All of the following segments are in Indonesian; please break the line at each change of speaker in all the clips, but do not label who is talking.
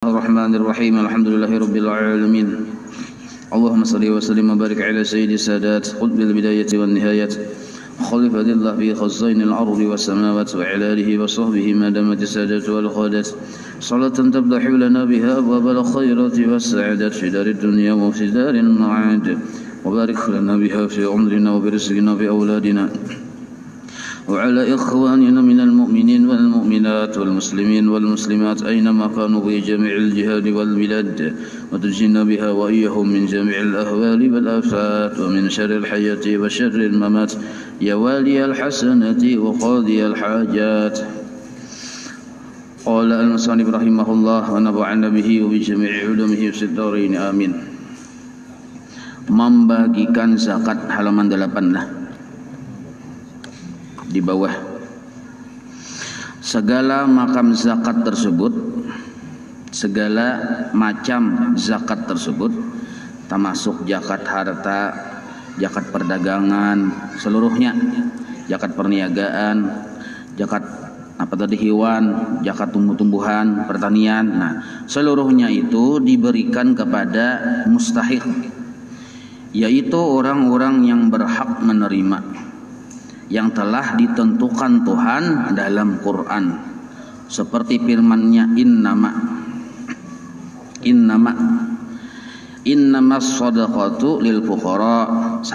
الرحمن الرحيم الحمد لله رب العالمين اللهم صل وسلم وبارك على سيد السادات قطب البداية والنهاية خليفة الله في خزين الأرض والسماوات وعلى آله وصحبه ما دامت السادات والخادات صلاة تفتح لنا بها أبواب الخيرات والسعادات في دار الدنيا وفي دار المعاد وبارك لنا بها في عمرنا وبرزقنا وفي أولادنا وعلى إخواننا من المؤمنين والمؤمنات والمسلمين والمسلمات أينما كانوا في جميع الجهاد والبلاد وتجينا بها وإياهم من جميع الأهوال والآفات ومن شر الحياة وشر الممات يا والي الحسنة وقاضي الحاجات. قال المصنف رحمه الله ونفعنا به وبجميع علومه في الدارين آمين. Membagikan zakat, halaman 8 lah. Di bawah segala macam zakat tersebut, segala macam zakat tersebut termasuk zakat harta, zakat perdagangan seluruhnya, zakat perniagaan, zakat hewan, zakat tumbuh-tumbuhan, pertanian. Nah, seluruhnya itu diberikan kepada mustahik, yaitu orang-orang yang berhak menerima, yang telah ditentukan Tuhan dalam Quran, seperti firman-Nya innamas shadaqatu lil fuqara 1,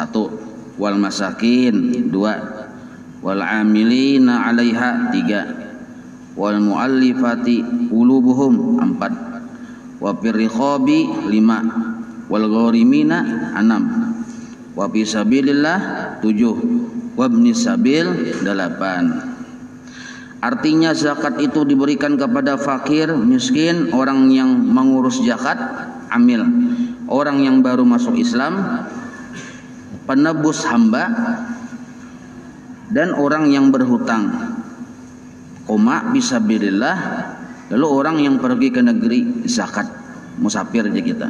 wal masakin 2, wal amilina 'alaiha 3, wal muallifati qulubuhum 4, wa firriqabi 5, wal gharimina 6, wa fi sabilillah 7, wabni sabil 8. Artinya zakat itu diberikan kepada fakir, miskin, orang yang mengurus zakat, amil, orang yang baru masuk Islam, penebus hamba, dan orang yang berhutang, bisabilillah, lalu orang yang pergi ke negeri zakat, musafir aja kita.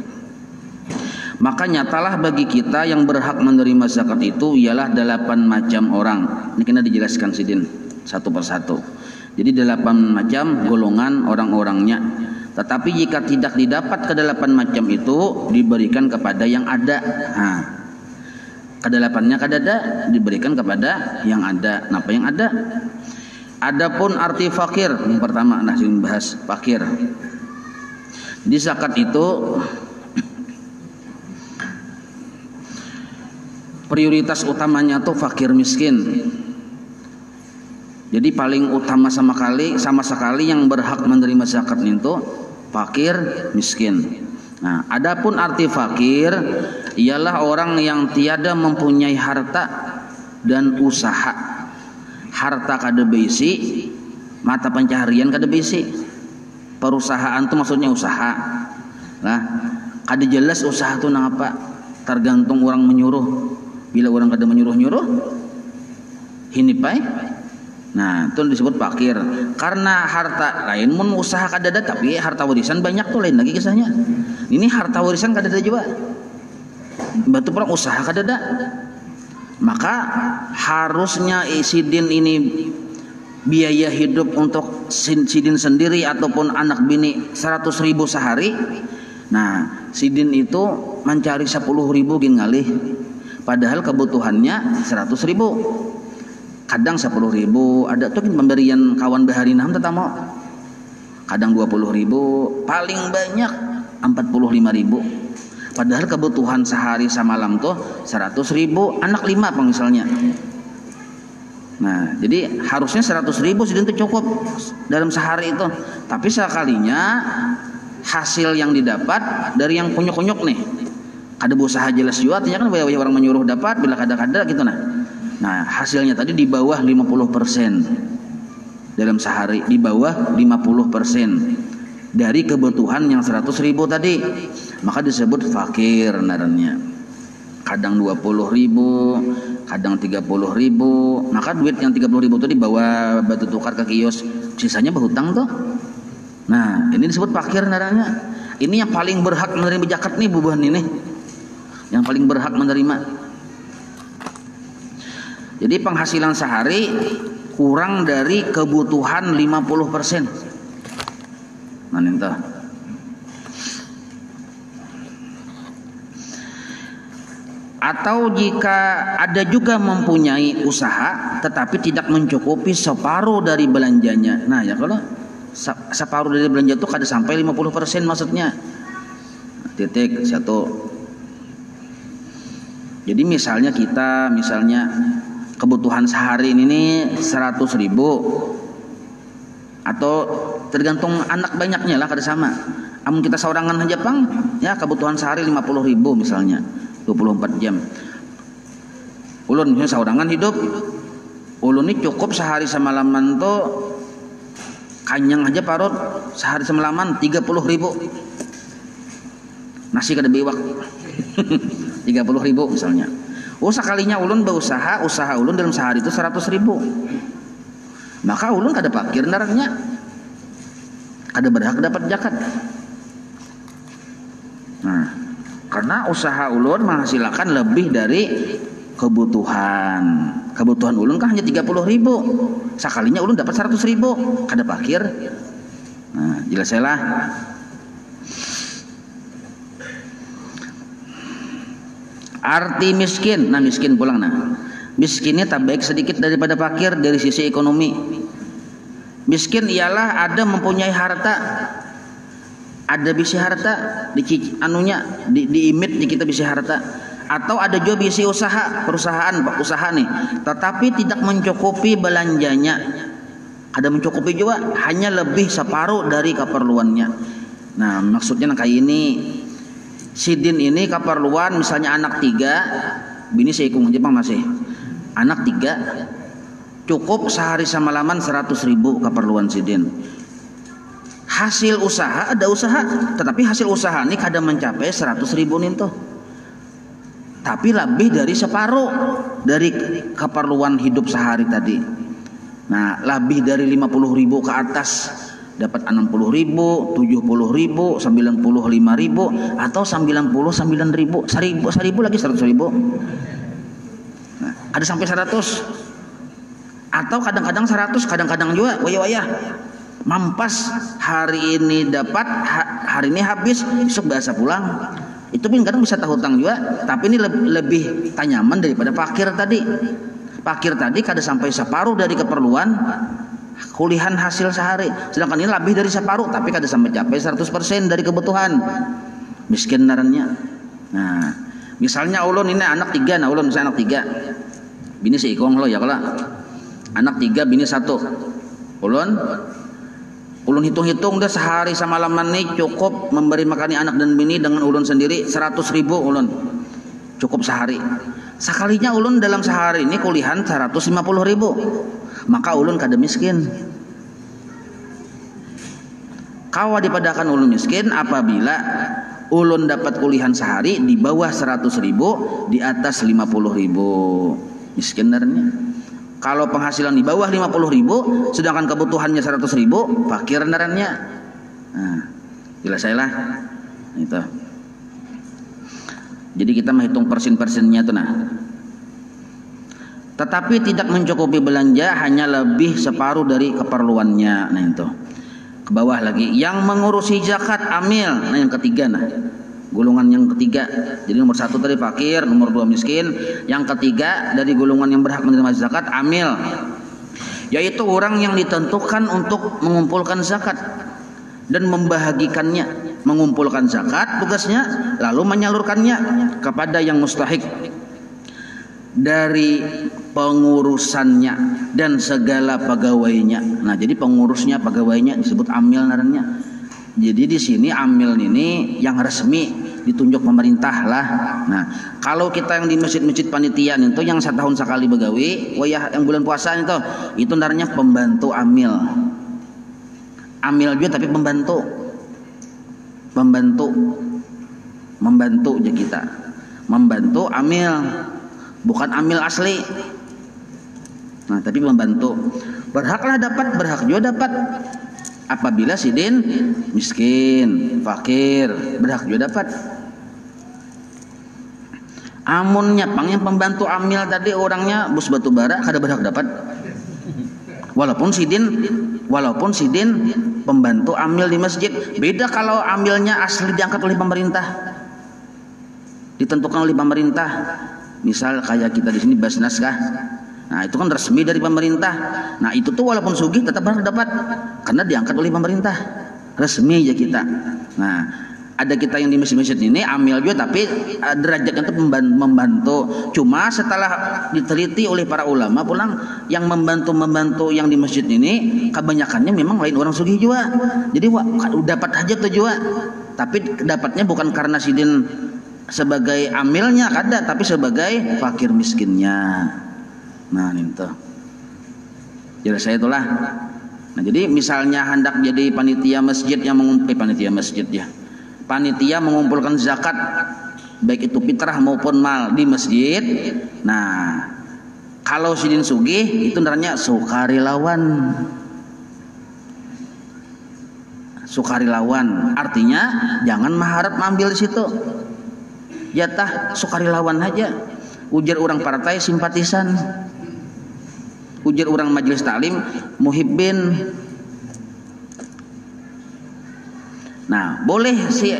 Maka nyatalah bagi kita yang berhak menerima zakat itu ialah 8 macam orang. Ini kena dijelaskan sidin satu persatu. Jadi 8 macam golongan orang-orangnya. Tetapi jika tidak didapat ke-8 macam itu, diberikan kepada yang ada. Nah, ke-8-nya kadada diberikan kepada yang ada. Kenapa yang ada? Adapun arti fakir, yang pertama nah bahas fakir. Di zakat itu prioritas utamanya tuh fakir miskin. Jadi paling utama sama sekali yang berhak menerima zakat itu fakir miskin. Nah, adapun arti fakir ialah orang yang tiada mempunyai harta dan usaha. Harta kada beisi, mata pencaharian kada beisi. Perusahaan tuh maksudnya usaha. Nah, kada jelas usaha tuh nang apa? Tergantung orang menyuruh. Bila orang kada menyuruh-nyuruh, hinipai. Nah, itu disebut fakir. Karena harta lain mun usaha kadada, tapi harta warisan banyak tuh lain lagi kisahnya. Ini harta warisan kadada juga. Batu perang usaha kadada. Maka harusnya sidin ini biaya hidup untuk sidin sendiri ataupun anak bini 100.000 sehari. Nah, sidin itu mencari 10.000 gin ngalih. Padahal kebutuhannya 100.000, kadang 10.000, ada tuh pemberian kawan bahari naham tetamo, kadang 20.000, paling banyak 45.000. Padahal kebutuhan sehari semalam tuh 100.000, anak 5 misalnya. Nah, jadi harusnya 100.000 sudah itu cukup dalam sehari itu. Tapi sekalinya hasil yang didapat dari yang kunyuk-kunyuk nih. Ada usaha jelas juga, artinya kan banyak orang menyuruh dapat, bila kada gitu nah hasilnya tadi di bawah 50% dalam sehari, di bawah 50% dari kebutuhan yang 100.000 tadi, maka disebut fakir narannya. Kadang 20.000, kadang 30.000, maka duit yang 30.000 itu dibawa batu tukar ke kios, sisanya berhutang tuh. Nah, ini disebut fakir narannya. Ini yang paling berhak menerima zakat nih bubuhan ini, yang paling berhak menerima. Jadi penghasilan sehari kurang dari kebutuhan 50%. Nah, Atau jika ada juga mempunyai usaha tetapi tidak mencukupi separuh dari belanjanya. Nah ya, kalau separuh dari belanja itu kada sampai 50% maksudnya. Titik satu. Jadi misalnya kebutuhan sehari ini 100.000, atau tergantung anak banyaknya lah, kada sama. Amun kita seorangan aja pang, ya kebutuhan sehari 50.000 misalnya, 24 jam. Ulun misalnya seorangan hidup, ulun ini cukup sehari semalaman tuh kanyang aja parut sehari semalaman 30.000. Nasi kada biwak 30.000 misalnya. Sekalinya ulun berusaha, usaha ulun dalam sehari itu 100.000. Maka ulun kada pakir naranya, kada berhak dapat zakat. Nah, karena usaha ulun menghasilkan lebih dari kebutuhan. Kebutuhan ulun kan hanya 30.000. Sekalinya ulun dapat 100.000, kada pakir. Nah, jelas lah. Arti miskin, nah miskin pulang nah. Miskinnya tak baik sedikit daripada fakir dari sisi ekonomi. Miskin ialah ada mempunyai harta, ada bisi harta di imit di kita bisi harta, atau ada juga bisi perusahaan nih, tetapi tidak mencukupi belanjanya. Ada mencukupi juga, hanya lebih separuh dari keperluannya. Nah maksudnya kayak ini, sidin ini keperluan misalnya anak 3, bini seikung aja bang masih. Anak 3 cukup sehari semalaman 100.000 keperluan sidin. Hasil usaha, ada usaha, tetapi hasil usaha ini kadang mencapai 100.000 nih tuh. Tapi lebih dari separuh dari keperluan hidup sehari tadi. Nah lebih dari 50.000 ke atas dapat 60.000, 70.000, 95.000, atau 99.000, 1.000 lagi 100.000. Nah, ada sampai 100, atau kadang-kadang 100, kadang-kadang juga wayah mampas, hari ini dapat, hari ini habis, besok biasa pulang. Itu pun kadang bisa hutang juga, tapi ini lebih tanyaman daripada fakir tadi. Fakir tadi kada sampai separuh dari keperluan kulihan hasil sehari, sedangkan ini lebih dari separuh tapi kada sampai capai 100% dari kebutuhan. Miskin narannya. Nah misalnya ulun ini anak 3, nah ulun misalnya anak 3, bini seikong lo ya, kalau anak 3 bini 1, ulun hitung-hitung dah sehari semalaman nih cukup memberi makan anak dan bini dengan ulun sendiri 100.000 ulun cukup sehari. Sekalinya ulun dalam sehari ini kulihan 150.000, maka ulun kada miskin. Kau dipadakan ulun miskin apabila ulun dapat kulihan sehari di bawah 100.000, di atas 50.000. Miskin narnya. Kalau penghasilan di bawah 50.000 sedangkan kebutuhannya 100.000, fakir narnya. Nah, jelas saya lah. Itu. Jadi kita menghitung persen-persennya tuh nah. Tetapi tidak mencukupi belanja, hanya lebih separuh dari keperluannya. Nah itu. Ke bawah lagi, yang mengurusi zakat amil. Nah yang ketiga nah. Golongan yang ketiga. Jadi nomor 1 tadi fakir, nomor 2 miskin, yang ketiga dari golongan yang berhak menerima zakat amil, yaitu orang yang ditentukan untuk mengumpulkan zakat dan membahagikannya. Mengumpulkan zakat tugasnya, lalu menyalurkannya kepada yang mustahik dari pengurusannya dan segala pegawainya. Nah jadi pengurusnya, pegawainya disebut amil narannya. Jadi di sini amil ini yang resmi ditunjuk pemerintah lah. Nah kalau kita yang di masjid-masjid panitia itu yang setahun sekali begawi, wayah yang bulan puasa itu narannya pembantu amil. Amil juga tapi membantu aja kita, membantu amil, bukan amil asli. Nah tapi membantu, berhaklah dapat, berhak juga dapat. Apabila sidin miskin, fakir, berhak juga dapat. Amunnya pang yang pembantu amil tadi orangnya bus batu bara, kada berhak dapat. Walaupun sidin pembantu amil di masjid. Beda kalau amilnya asli diangkat oleh pemerintah. ditentukan oleh pemerintah. Misal kayak kita di sini Basnas kah? Nah, itu kan resmi dari pemerintah. Nah, itu tuh walaupun sugih tetap harus dapat karena diangkat oleh pemerintah. Resmi aja kita. Nah, ada kita yang di masjid-masjid ini amil juga tapi derajatnya itu membantu. Cuma setelah diteliti oleh para ulama pulang yang membantu yang di masjid ini kebanyakannya memang lain orang sugih juga. Jadi dapat aja tuh juga. Tapi dapatnya bukan karena sidin sebagai amilnya kada, tapi sebagai fakir miskinnya. Nah, itu. Jadi saya itulah. Nah, jadi misalnya hendak jadi panitia masjid yang panitia masjid ya. Panitia mengumpulkan zakat baik itu fitrah maupun mal di masjid. Nah, kalau sidin sugih itu namanya sukarelawan. Sukarelawan artinya jangan mengharap ambil di situ. Jatah sukarelawan aja. Ujar orang partai simpatisan. Ujar orang majelis taklim muhibbin. Nah, boleh sih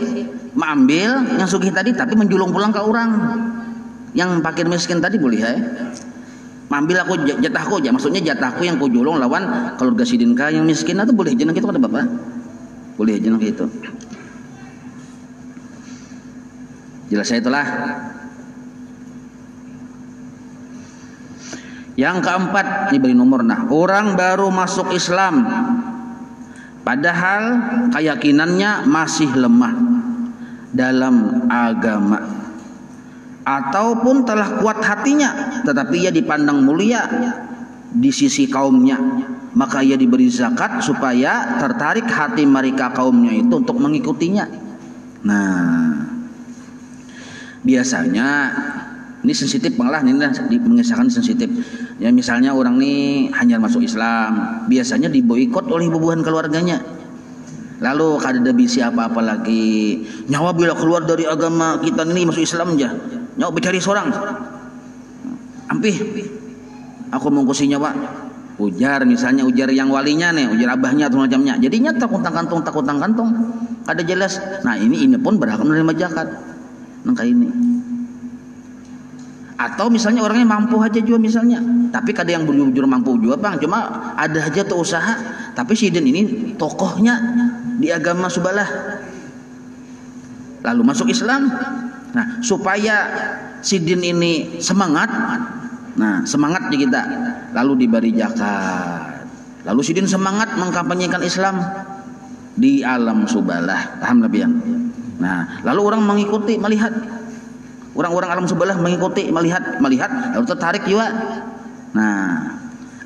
mengambil yang sugih tadi tapi menjulung pulang ke orang yang fakir miskin tadi boleh ya. Mengambil aku jatahku aja, maksudnya jatahku yang ku julung lawan keluarga sidinka yang miskin itu boleh jeneng gitu kata Bapak. Boleh jeneng gitu. Jelas saya itulah. Yang keempat, ini beri nomor. Nah, orang baru masuk Islam padahal keyakinannya masih lemah dalam agama ataupun telah kuat hatinya tetapi ia dipandang mulia di sisi kaumnya, maka ia diberi zakat supaya tertarik hati mereka kaumnya itu untuk mengikutinya. Nah, biasanya ini sensitif malah ini mengisahkan sensitif. Ya misalnya orang ini hanya masuk Islam, biasanya diboikot oleh bubuhan keluarganya. Lalu kada bisi apa-apa lagi. Nyawa bila keluar dari agama kita ini masuk Islam aja. Nyawa bercari seorang. Ampih. Aku mengkusi nyawa. Ujar misalnya ujar yang walinya nih, ujar abahnya atau macamnya. Jadinya takut kantung. Kada jelas. Nah, ini pun berhak menerima zakat. Nangka ini. Atau misalnya orangnya mampu aja juga misalnya, tapi kada yang bujur mampu juga bang, cuma ada aja tuh usaha, tapi sidin ini tokohnya di agama subalah, lalu masuk Islam. Nah, supaya sidin ini semangat, nah semangat di kita, lalu diberi zakat, lalu sidin semangat mengkampanyekan Islam di alam subalah, paham lebih yang. Nah, lalu orang mengikuti melihat. Orang-orang alam sebelah mengikuti melihat lalu tertarik juga. Nah,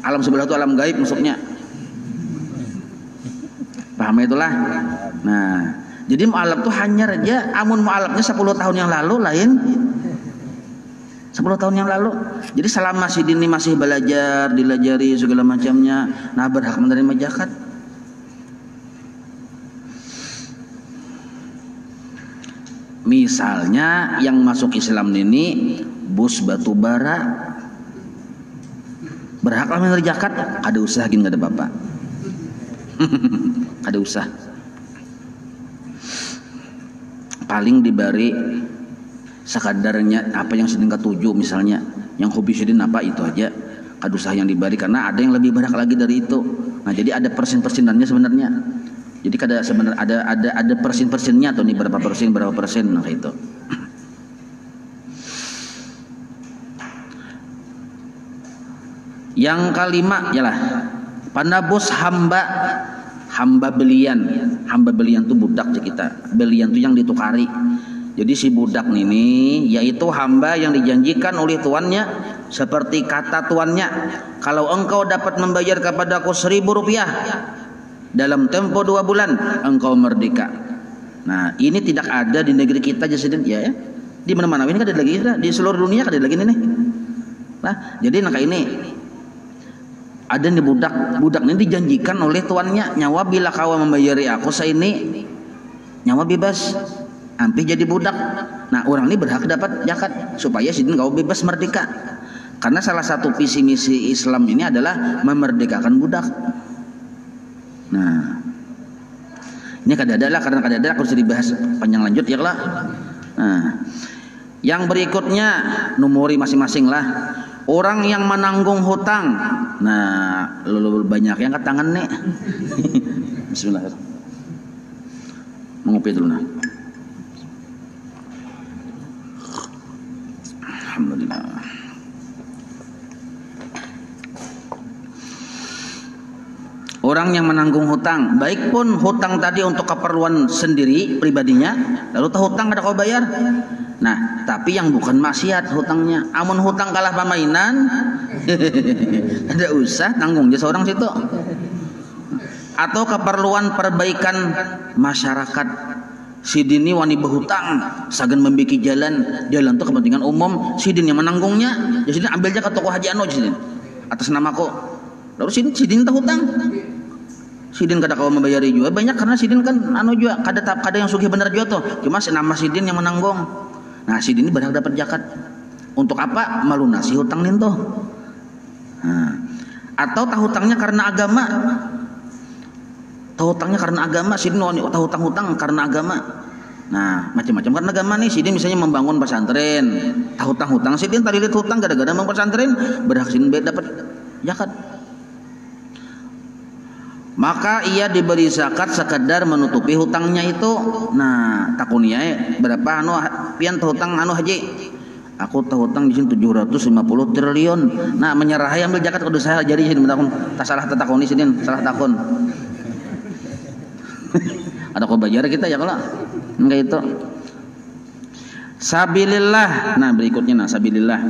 alam sebelah itu alam gaib maksudnya. Paham itulah. Nah, jadi mu'alaf itu hanya aja amun mu'alafnya 10 tahun yang lalu lain 10 tahun yang lalu. Jadi selama si dini masih belajar, dilajari segala macamnya, nah berhak menerima zakat. Misalnya yang masuk Islam ini bus batu bara berhaklah menerima zakat, ada usaha gini ada bapak. Ada usaha. Paling diberi sekadarnya apa yang sedang ketujuh misalnya, yang hobi sedin apa itu aja. Ada usaha yang diberi karena ada yang lebih berhak lagi dari itu. Nah, jadi ada persen-persenannya sebenarnya. Jadi kada sebenarnya ada persen-persennya atau nih berapa persen nah itu. Yang kelima ialah panabus hamba belian itu budak kita. Belian itu yang ditukari. Jadi si budak ini yaitu hamba yang dijanjikan oleh tuannya seperti kata tuannya, kalau engkau dapat membayar kepadaku 1.000 rupiah dalam tempo 2 bulan engkau merdeka. Nah, ini tidak ada di negeri kita aja ya. Di mana-mana ini ada lagi, di seluruh dunia ada lagi ini. Nah, jadi ini ada nih budak ini dijanjikan oleh tuannya, nyawa bila kau membayari aku saya ini nyawa bebas, hampir jadi budak. Nah, orang ini berhak dapat zakat supaya sidin kau bebas merdeka. Karena salah satu visi misi Islam ini adalah memerdekakan budak. Nah, ini kadada lah, karena kadada aku harus dibahas panjang lanjut ya lah. Nah, Yang berikutnya numuri masing-masing lah. Orang yang menanggung hutang. Nah, lu banyak yang ke tangan nih. Bismillahirrahmanirrahim. Mengopi dulu nah. Alhamdulillah. Orang yang menanggung hutang, baik pun hutang tadi untuk keperluan sendiri pribadinya, lalu tahu hutang ada kau bayar. Nah, tapi yang bukan maksiat hutangnya. Amun hutang kalah pamainan, ada usah tanggungnya seorang situ. Atau keperluan perbaikan masyarakat. Sidin ini wani berhutang, sagan membiki jalan tuh kepentingan umum. Sidin yang menanggungnya, jadi sidin ambilnya ke toko Haji Ano sidin atas namaku. Lalu sidin tahu hutang. Sidin kada kau membayari juga banyak karena sidin kan anu juga kada yang sugih bener juga tuh. Cuma nama sidin yang menanggung. Nah, sidin ini berhak dapat zakat. Untuk apa? Melunasi hutang ninto. Nah, atau tahu hutangnya karena agama. Tahu hutangnya karena agama, sidin tahu hutang karena agama. Nah, macam-macam karena agama nih. Sidin misalnya membangun pesantren, tahu hutang sidin tadi lihat hutang gara-gara membangun pesantren, berhak sidin dapat zakat. Maka ia diberi zakat sekedar menutupi hutangnya itu. Nah, takunia berapa anu pian hutang anu haji? Aku tahu hutang di sini 750 triliun. Nah, menyerah ambil zakat kudu saya jadi sini takun. Tak salah takuni sidin, salah takun. Ada kau bayar kita ya kalau enggak itu. Sabilillah. Nah, berikutnya nah sabilillah,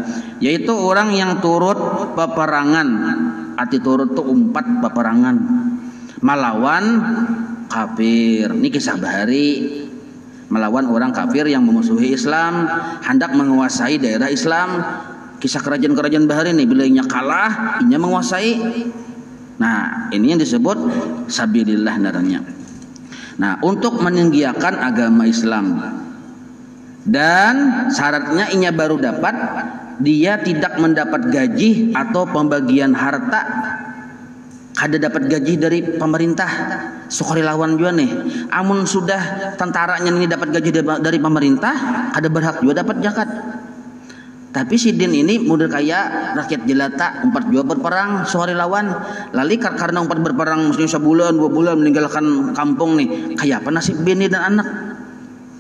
yaitu orang yang turut peperangan. Arti turut tuh umpat peperangan melawan kafir. Ini kisah bahari melawan orang kafir yang memusuhi Islam, hendak menguasai daerah Islam. Kisah kerajaan-kerajaan bahari nih, bila inya kalah, inya menguasai. Nah, ini yang disebut sabilillah naranya. Nah, untuk meninggikan agama Islam. Dan syaratnya inya baru dapat, dia tidak mendapat gaji atau pembagian harta. Kada dapat gaji dari pemerintah. Sukari lawan juga nih. Amun sudah tentaranya ini dapat gaji dari pemerintah, kada berhak juga dapat zakat. Tapi sidin ini model kaya rakyat jelata, umpat juga berperang sukari lawan. Lali karena umpat berperang mesti sebulan 2 bulan meninggalkan kampung nih. Kayak apa nasib bini dan anak?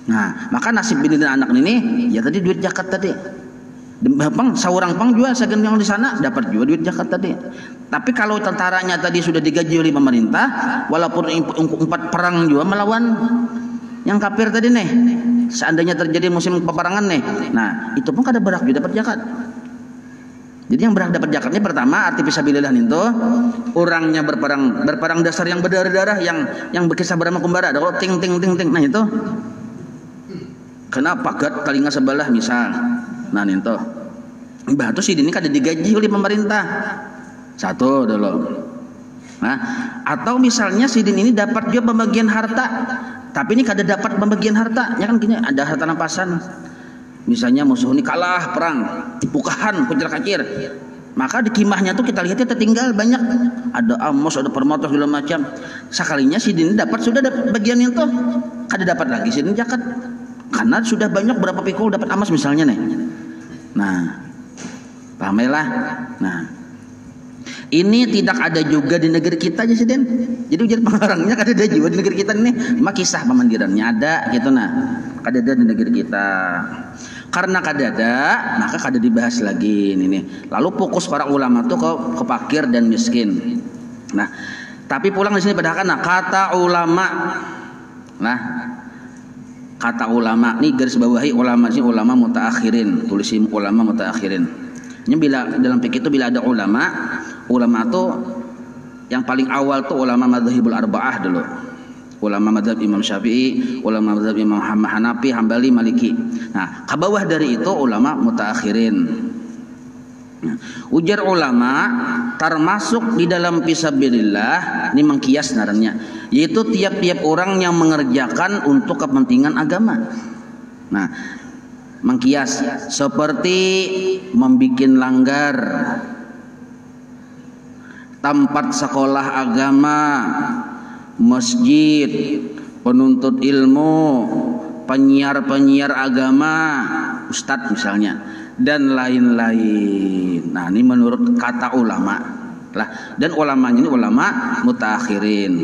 Nah, maka nasib bini dan anak ini ya tadi duit zakat tadi. Bapang seorang pang juga segan yang di sana dapat juga duit zakat tadi. Tapi kalau tentaranya tadi sudah digaji oleh pemerintah, walaupun umpat perang juga melawan yang kafir tadi nih, seandainya terjadi musim peperangan nih, nah itu pun kada berhak juga dapat zakat. Jadi yang berhak dapat zakatnya pertama arti fisabilillah itu orangnya berperang dasar yang berdarah-darah yang berkisah berama kumbara, ada kalau ting. Nah itu kena pagat telinga sebelah misal. Nah itu batu sidin ini kada digaji oleh pemerintah. Satu dulu. Nah, atau misalnya sidin ini dapat juga pembagian harta, tapi ini kada dapat pembagian harta. Ya kan gini, ada harta rampasan. Misalnya musuh ini kalah perang, pukahan, kucir-kacir. Maka di kimahnya tuh kita lihatnya tertinggal banyak. Ada amos, ada permotos segala macam. Sekalinya sidin dapat sudah dapat bagian itu, kada dapat lagi sidin zakat. Karena sudah banyak berapa pikul dapat amas misalnya nih. Nah, pahamlah. Nah, ini tidak ada juga di negeri kita aja sidin. Jadi ujar pengarangnya kada ada juga di negeri kita nih. Cuma kisah pemandirannya ada gitu nah. Kada ada di negeri kita. Karena kada ada, maka kada dibahas lagi ini nih. Lalu fokus para ulama tuh ke fakir dan miskin. Nah, tapi pulang di sini pada kata ulama. Nah, kata ulama nih garis bawahi ulama sih ulama mutaakhirin, tulisin ulama mutaakhirin. Ini bila dalam fikih itu bila ada ulama tuh yang paling awal tuh ulama madzhabul arba'ah dulu. Ulama madzhab Imam Syafi'i, ulama madzhab Imam Hanafi, Hambali, Maliki. Nah, ke bawah dari itu ulama mutaakhirin. Nah, ujar ulama termasuk di dalam fisabilillah ini mengkias naranya, yaitu tiap-tiap orang yang mengerjakan untuk kepentingan agama. Nah, mengkias seperti membikin langgar, tempat sekolah agama, masjid, penuntut ilmu, penyiar agama, ustadz misalnya, dan lain-lain. Nah, ini menurut kata ulama lah, dan ulamanya ini ulama mutaakhirin.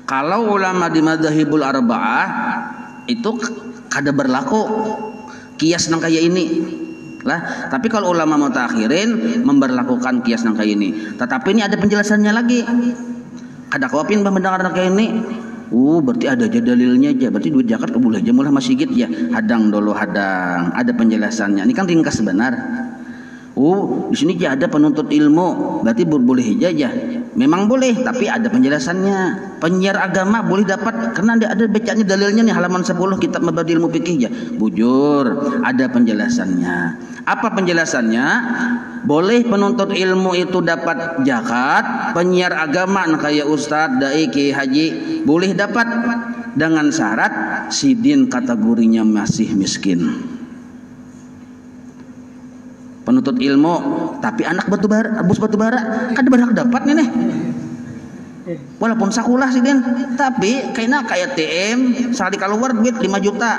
Kalau ulama di madzhabul arba'ah itu kada berlaku kias nang kaya ini lah. Tapi kalau ulama mutaakhirin memberlakukan kias nang kaya ini. Tetapi ini ada penjelasannya lagi. Kada kawapin mendengar nang kaya ini. Berarti ada aja dalilnya aja. Berarti duit zakat boleh aja mulai masjid ya. Hadang dulu hadang. Ada penjelasannya. Ini kan ringkas benar. Di sini aja ada penuntut ilmu. Berarti boleh aja ya. Memang boleh, tapi ada penjelasannya. Penyiar agama boleh dapat karena ada bacanya dalilnya nih, halaman 10 kitab Mabadi Ilmu Fikih ya. Bujur, ada penjelasannya. Apa penjelasannya? Boleh penuntut ilmu itu dapat zakat, penyiar agama kayak ustadz, dai, kiai haji boleh dapat dengan syarat sidin kategorinya masih miskin. Penuntut ilmu tapi anak batubara, bos batubara kan berhak dapat nih. Walaupun sakulah sih den, tapi kayaknya kayak ATM sekali keluar duit 5 juta.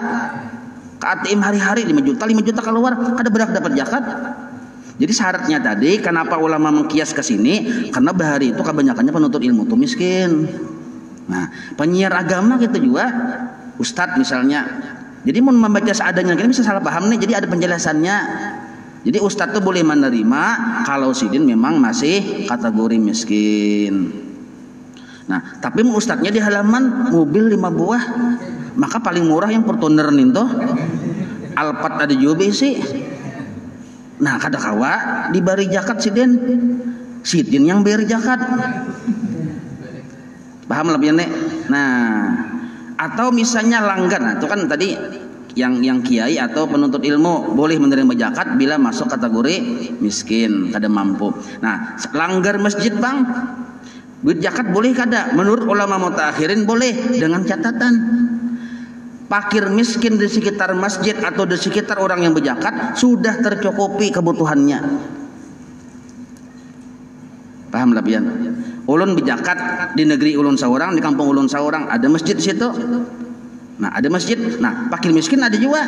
Ke ATM hari-hari 5 juta keluar, kada berhak dapat zakat. Jadi syaratnya tadi kenapa ulama mengkias ke sini? Karena bahari itu kebanyakannya penuntut ilmu tuh miskin. Nah, penyiar agama gitu juga, ustadz misalnya. Jadi mau membaca seadanya ini bisa salah paham nih. Jadi ada penjelasannya. Jadi ustadz tuh boleh menerima kalau sidin memang masih kategori miskin. Nah, tapi ustadznya di halaman mobil 5 buah, maka paling murah yang Fortuner ninto. Alphard ada juga sih. Nah, kada kawa dibari zakat sidin yang bayar zakat. Paham lebih nek? Nah, atau misalnya langgar. Nah, itu kan tadi yang kiai atau penuntut ilmu boleh menerima zakat bila masuk kategori miskin, kada mampu. Nah, langgar masjid bang, duit zakat boleh kada? Menurut ulama mutaakhirin boleh dengan catatan fakir miskin di sekitar masjid atau di sekitar orang yang berzakat sudah tercukupi kebutuhannya. Paham lah pian? Ulun berzakat di negeri ulun seorang, di kampung ulun seorang ada masjid di situ. Nah, ada masjid. Nah, fakir miskin ada juga.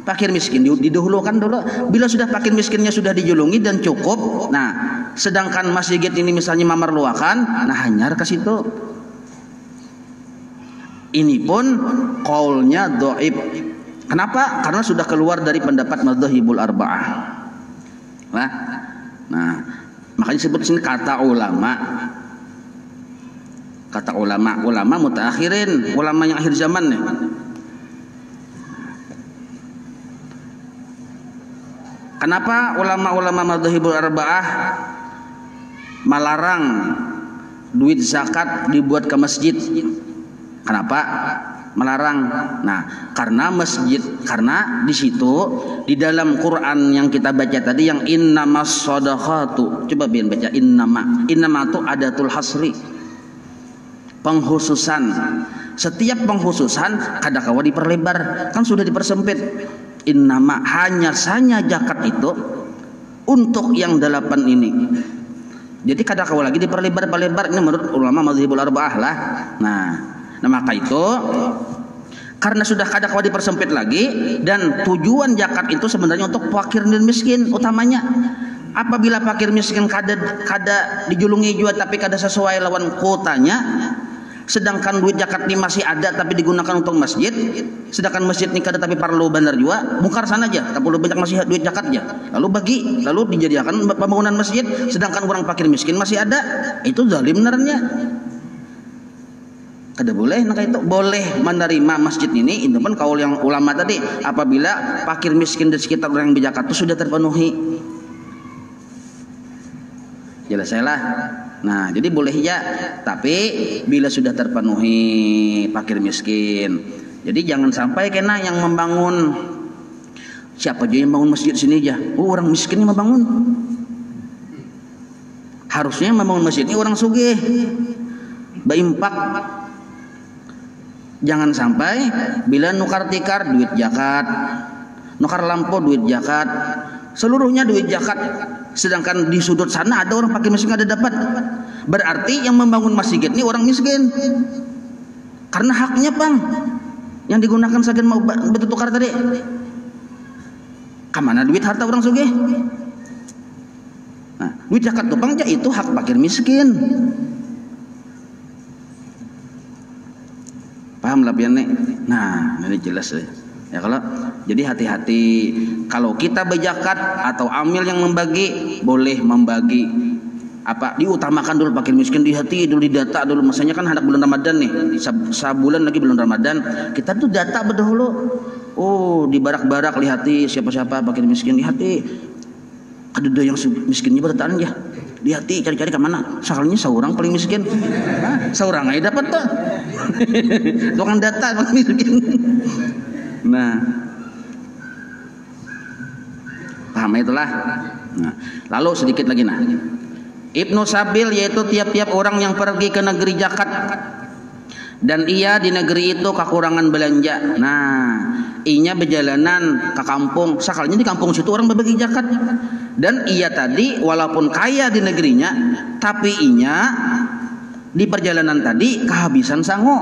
Fakir miskin didahulukan dulu. Bila sudah fakir miskinnya sudah dijulungi dan cukup, nah, sedangkan masjid ini misalnya mamarluakan, nah hanyar ke situ. Ini pun qaulnya dhaif. Kenapa? Karena sudah keluar dari pendapat madzhabul arba'ah. Nah, makanya disebut sini kata ulama. Kata ulama mutaakhirin, ulama yang akhir zaman nih. Kenapa ulama-ulama madzhabul arba'ah melarang duit zakat dibuat ke masjid? Kenapa melarang? Nah, karena di situ di dalam Quran yang kita baca tadi yang innamas shadaqatu. Coba biar baca innama. Innama itu adatul hasri. Penghususan. Setiap penghususan kada kawa diperlebar, kan sudah dipersempit. Innama hanya zakat itu untuk yang 8 ini. Jadi kada kawa lagi diperlebar-lebar. Ini menurut ulama madzhabul arba'ah lah. Nah, maka itu karena sudah kada kawa dipersempit lagi, dan tujuan zakat itu sebenarnya untuk fakir dan miskin utamanya. Apabila fakir miskin kada dijulungi juga tapi kada sesuai lawan kuotanya, sedangkan duit zakat ini masih ada tapi digunakan untuk masjid, sedangkan masjid ini kada tapi perlu bandar juga, bongkar sana aja, tak perlu banyak masih duit zakat aja, lalu dijadikan pembangunan masjid, sedangkan orang fakir miskin masih ada, itu zalim benarnya. Kada boleh, nah itu boleh menerima masjid ini. Itu pun kaul yang ulama tadi, apabila fakir miskin di sekitar orang yang berzakat itu sudah terpenuhi. Jelas lah. Nah, jadi boleh ya, tapi bila sudah terpenuhi fakir miskin. Jadi jangan sampai kena yang membangun, siapa aja yang bangun masjid sini aja, orang miskin yang membangun. Harusnya membangun masjid ini orang sugih, beimpak. Jangan sampai bila nukar tikar duit zakat, nukar lampu duit zakat, seluruhnya duit zakat, sedangkan di sudut sana ada orang fakir miskin ada dapat. Berarti yang membangun masjid ini orang miskin, karena haknya pang yang digunakan sebagian mau betul tukar tadi. Kamana duit harta orang sugih? Nah, duit zakat tupang itu hak fakir miskin. Paham lah pian nih? Nah, ini jelas ya kalau jadi hati-hati kalau kita berzakat atau amil yang membagi boleh membagi apa diutamakan dulu fakir miskin di hati dulu didata dulu masanya kan hendak bulan Ramadan nih sebulan lagi bulan Ramadan kita tuh data berdahulu oh di barak-barak lihati siapa-siapa fakir miskin di hati ada yang miskinnya bertahan ya di hati cari-cari ke mana soalnya seorang paling miskin seorang aja dapat tuh tukang data paling miskin. Nah paham itulah. Nah, lalu sedikit lagi nah Ibnu Sabil yaitu tiap-tiap orang yang pergi ke negeri zakat dan ia di negeri itu kekurangan belanja. Nah, inya berjalanan ke kampung, sakalnya di kampung situ orang berbagi zakat. Dan ia tadi walaupun kaya di negerinya, tapi inya di perjalanan tadi kehabisan sango.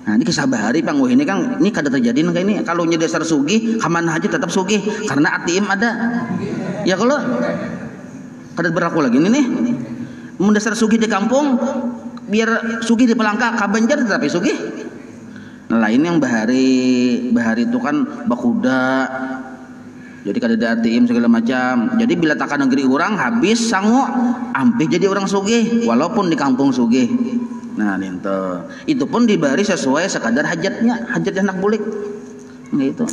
Nah, ini kisah bahari Bang. Wah, ini kan ini kada terjadi kayak ini. Kalau nya dasar sugih, kemana aja tetap sugih karena ATM ada. Ya kalau kada berlaku lagi ini nih. Mendasar sugih di kampung biar sugih di Pelangka kabanjar tetapi sugih. Nah, lain yang bahari itu kan bakuda. Jadi kada ada ATM segala macam. Jadi bila taka negeri orang habis sango, ampih jadi orang sugih walaupun di kampung sugih. Nah, itu pun dibari sesuai sekadar hajatnya, hajat anak bulik. Gitu.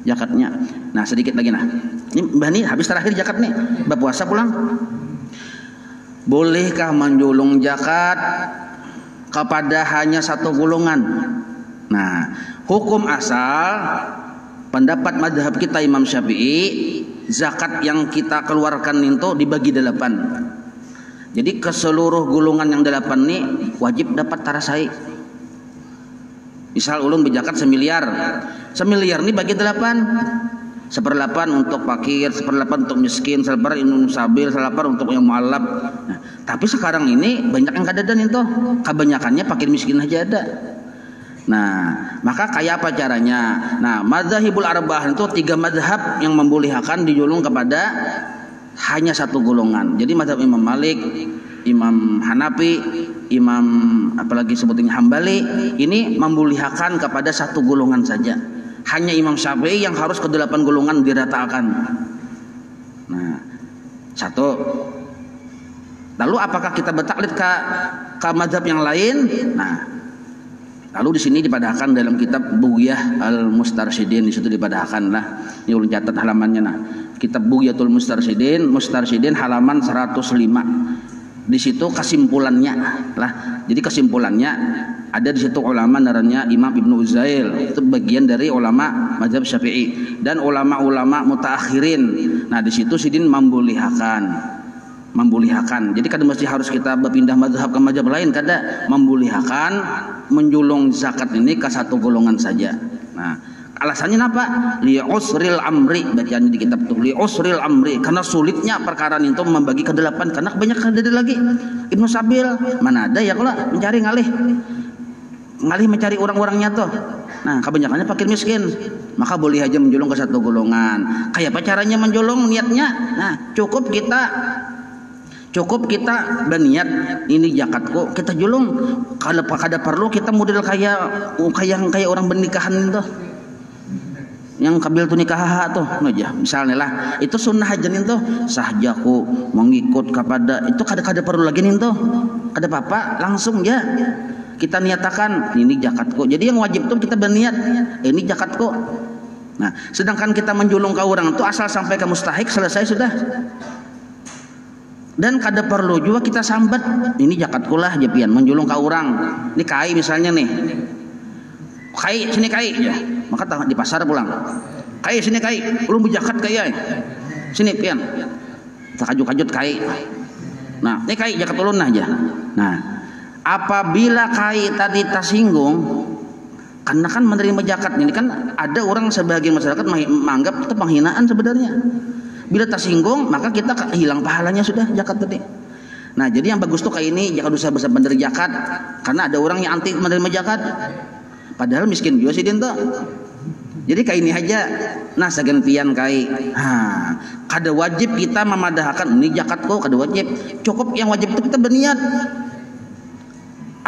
Zakatnya. Nah, sedikit lagi nah. Ini Mbah nih habis terakhir zakat nih. Mbah puasa pulang. Bolehkah menjulung zakat kepada hanya satu golongan? Nah, hukum asal pendapat madhab kita Imam Syafi'i, zakat yang kita keluarkan itu dibagi 8. Jadi ke seluruh golongan yang 8 ini wajib dapat tarasai. Misal ulun berzakat 1 miliar. 1 miliar ini bagi 8. 1/8 untuk fakir, 1/8 untuk miskin, 1/8 untuk sabil, 1/8 untuk yang mualaf. Nah, tapi sekarang ini banyak yang kadadan itu. Kebanyakannya fakir miskin aja ada. Nah, maka kayak apa caranya? Nah, madzhabul arba'ah itu 3 mazhab yang membolehkan dijulung kepada hanya satu golongan. Jadi mazhab Imam Malik, Imam Hanafi, Imam apalagi sebutnya Hambali ini membolehkan kepada satu golongan saja. Hanya Imam Syafi'i yang harus ke 8 golongan diratakan. Nah, satu. Lalu apakah kita bertaklid ke mazhab yang lain? Nah, lalu di sini dipadahkan dalam kitab Bughyah Al-Mustarsyidin, di situ dipadahkan lah. Ini ulun catat halamannya nah. Kitab Bughyatul Mustarsyidin halaman 105. Di situ kesimpulannya lah. Jadi kesimpulannya ada di situ ulama naranya Imam Ibnu Uzail, itu bagian dari ulama mazhab Syafi'i dan ulama-ulama mutaakhirin. Nah, di situ sidin membolehkan. Jadi kada mesti harus kita berpindah mazhab ke mazhab lain, kada, membolehkan menjulung zakat ini ke satu golongan saja. Nah, alasannya apa? Li usril amri, bacaan di kitab tuh li usril amri, karena sulitnya perkara itu membagi ke 8 karena banyak ada lagi. Ibnu Sabil mana ada ya kalau mencari ngalih mencari orang-orangnya tuh. Nah, kebanyakannya fakir miskin. Maka boleh aja menjulung ke satu golongan. Kayak apa caranya menjulung niatnya? Nah, cukup kita berniat ini zakatku kita julung. Kalau kada perlu kita model kayak orang bernikahan itu. Yang kabil tu nikah tuh aja misalnya lah itu sunnah aja nih tuh sahjaku mengikut kepada itu kada perlu lagi nih tuh kada apa-apa langsung ya kita niatakan ini zakatku. Jadi yang wajib tuh kita berniat ini zakatku. Nah, sedangkan kita menjulung ke orang tuh asal sampai ke mustahik selesai sudah. Dan kada perlu juga kita sambat ini zakatku lah japian menjulung ke orang. Ini kai misalnya nih. Kai sini kai ya. Maka di pasar pulang. Kai sini kai, belum berzakat kai ya. Sini pian. Takajut-kajut kai. Nah, ini kai zakat ulun aja. Nah, apabila kai tadi tersinggung karena kan menerima zakat ini kan ada orang sebagian masyarakat menganggap itu penghinaan sebenarnya. Bila tersinggung maka kita hilang pahalanya sudah zakat tadi. Nah, jadi yang bagus tuh kayak ini jangan usah besar bener zakat karena ada orang yang anti menerima zakat. Padahal miskin juga sih dia tuh. Jadi kayak ini aja, nah segan pian kai. Kada wajib kita memadahkan ini zakat kok, kada wajib. Cukup yang wajib itu kita berniat.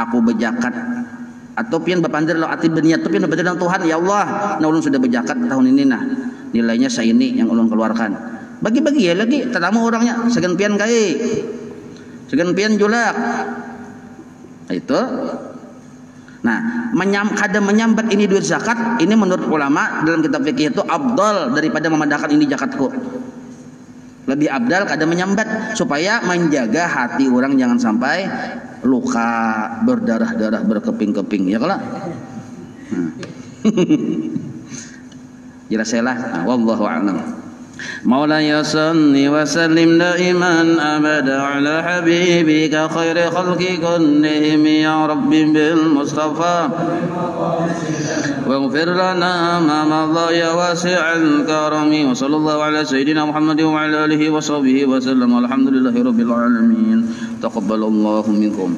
Aku berzakat atau pian bapandir lo ati berniat tuh pian bapandir dengan Tuhan, ya Allah, nah ulun sudah berzakat tahun ini nah. Nilainya ini yang ulun keluarkan. Bagi-bagi ya lagi, tetamu orangnya segan pian kai. Segan pian julak. Itu. Nah, kada menyambat ini duit zakat, ini menurut ulama dalam kitab fikih itu afdal daripada memadahkan ini zakatku. Lebih abdal kada menyambat supaya menjaga hati orang jangan sampai luka, berdarah-darah, berkeping-keping, ya kalau. Jelaslah, wallahu a'lam. مولاي صل وسلم دائما أبدا على حبيبك خير خلق كلهم يا رب بالمصطفى واغفر لنا ما مضى يا واسع الكرم وصلى الله على سيدنا محمد وعلى آله وصحبه وسلم والحمد لله رب العالمين تقبل الله منكم.